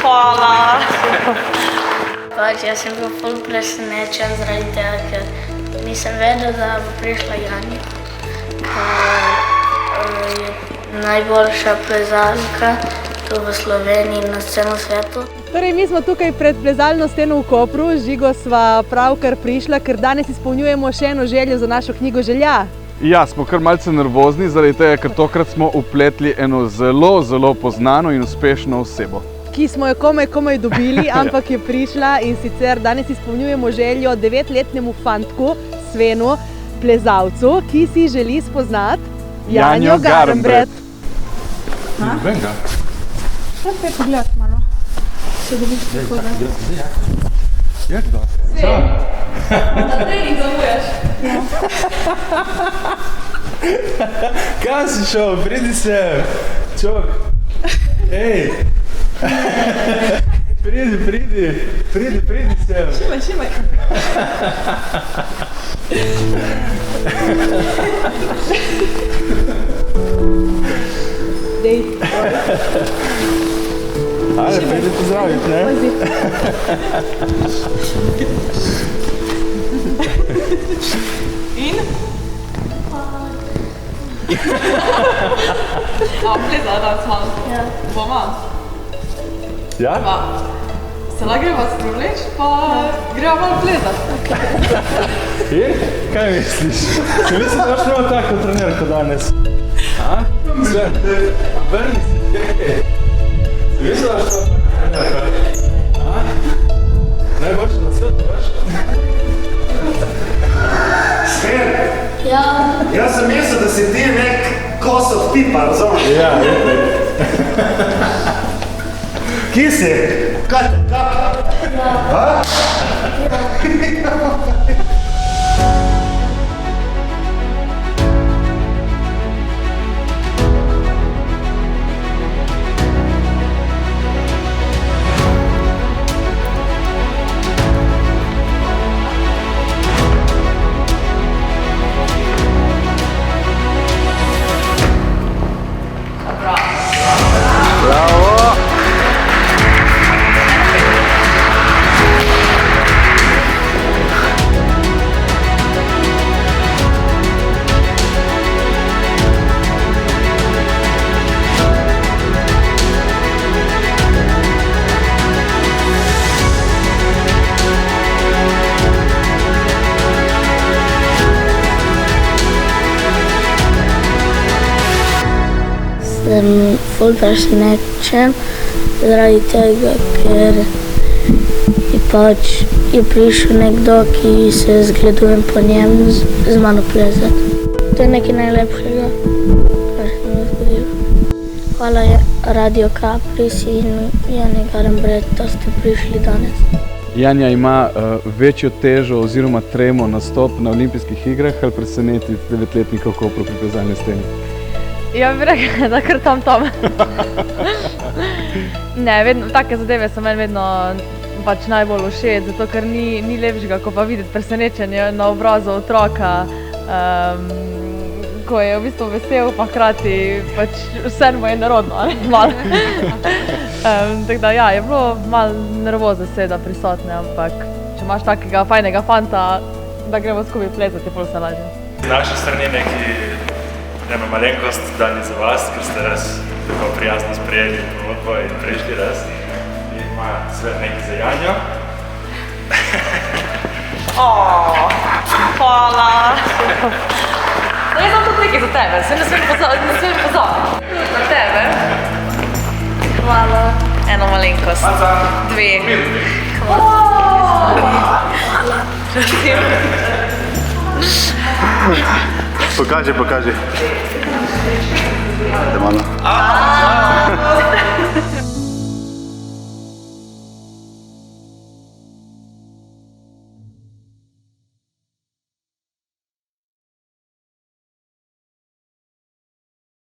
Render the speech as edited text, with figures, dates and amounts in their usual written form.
Hvala. Pač, jaz sem bil ful presenečen zaradi tega, ker nisem vedel, da bo prišla Janja. Je najboljša plezalka tu v Sloveniji in na celem svetu. Torej, mi smo tukaj pred plezalno steno v Kopru. Z Žigo sva pravkar prišla, ker danes izpolnjujemo še eno željo za našo knjigo želja. Ja, smo kar malce nervozni, zaradi tega, ker tokrat smo vpletli eno zelo poznano in uspešno osebo. Ki smo jo komaj dobili, ampak je prišla, in sicer danes izpolnjujemo željo 9-letnemu fantku, Svenu, plezalcu, ki si želi spoznati Janjo Garnbret. Venga. Kaj pogledati malo? Se dobiš tako, da? Jak to? Na trening zamuješ. Kam si šel? Pridi se! Čok! Ej! Pridi se! Šimaj. Dej. Ajde, pridi pozdraviti, ne? In? Pleza danes malo. Ja. Boma. Ja? Se lahko greva sprevleč, pa greva malo plezati. In? Kaj misliš? Si mislim, da boš prav tako trenerko danes? A? Sve? Vrni si. Si mislim, da boš prav tako trenerko? A? Najboljše na svetu, veš? Sven, Ja, jaz sem mislil, da si ti nek kosov tipa, razumeš? Ja, vidite. Kje si? Kaj te kap? Ja. sem ful presenečen zaradi tega, ker je prišel nekdo, ki se zgledujem po njem z mano plezati. To je nekaj najlepšega, kar se mi je zgodilo. Hvala Radio Kapris in Jani Garnbret, da ste prišli danes. Janja ima večjo težo oziroma tremo nastop na olimpijskih igrah, ali preseneti 9-letnika v Kopru pri plezalni steni? Ja, bi rekla, da kar tam. Ne, take zadeve so meni vedno pač najbolj všeč, zato ker ni lepšega, ko pa videti presenečenje na obrazu otroka, ko je v bistvu vesel, pa hkrati pač vse mu je nerodno, malo. Tako da ja, je bilo malo nervoze seveda prisotne, ampak če imaš takega fajnega fanta, da gremo skupaj plezati, je pol vse lažje. Z naše strani ena malenkost danes za vas, ker ste res tako prijazno sprejeli ponudbo in prišli res. In ima Svet nekaj za Janjo. Hvala! No, jaz imam tudi nekaj za tebe, se ne smem pozabiti. Na tebe. Hvala. Eno malenkost. Dve. Hvala. Pokaži. Da malo.